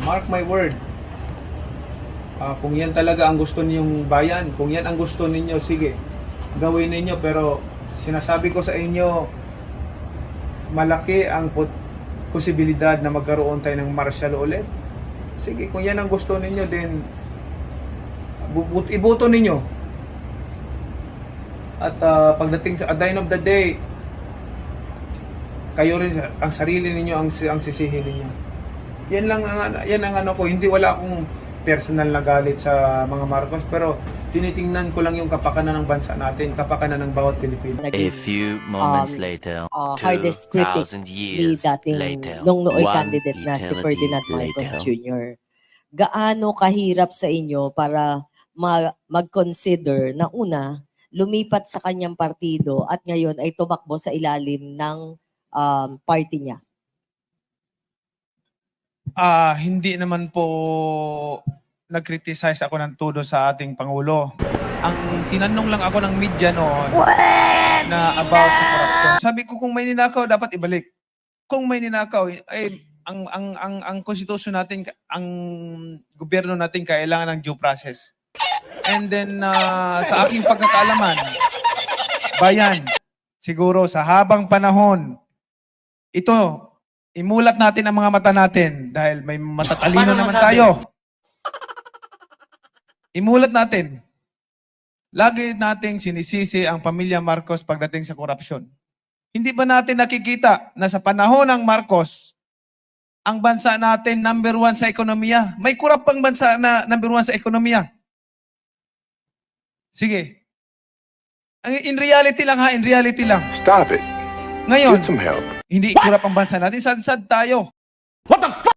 Mark my word. Kung yan talaga ang gusto ninyong bayan, kung yan ang gusto ninyo, sige, gawin ninyo. Pero sinasabi ko sa inyo, malaki ang posibilidad na magkaroon tayo ng martial law ulit. Sige, kung yan ang gusto ninyo, then iboto ninyo. At pagdating sa at the end of the day, kayo rin, ang sarili ninyo ang sisihin ninyo. Yan ang ano ko, hindi wala akong personal na galit sa mga Marcos, pero tinitingnan ko lang yung kapakanan ng bansa natin, kapakanan ng bawat Pilipino. A few moments later, hardest critic 2,000 ni years dating later, nung nooy one candidate na si eternity Ferdinand Marcos later. Jr. Gaano kahirap sa inyo para mag-consider na una, lumipat sa kanyang partido at ngayon ay tumakbo sa ilalim ng party niya? Hindi naman po nag-criticize ako ng todo sa ating Pangulo. Ang tinanong lang ako ng media noon na about sa corruption. Sabi ko, kung may ninakaw, dapat ibalik. Kung may ninakaw, ang konstitusyon natin, ang gobyerno natin kailangan ng due process. And then, sa aking pagkakaalaman, bayan, siguro sa habang panahon, ito, imulat natin ang mga mata natin dahil may matatalino naman tayo. Imulat natin. Lagi nating sinisisi ang pamilya Marcos pagdating sa korupsyon. Hindi ba natin nakikita na sa panahon ng Marcos, ang bansa natin number 1 sa ekonomiya? May kurap pang bansa na number 1 sa ekonomiya. Sige. In reality lang ha, in reality lang. Stop it. Ngayon, Get some help. hindi kurap ang bansa natin, sad-sad tayo. What the fuck?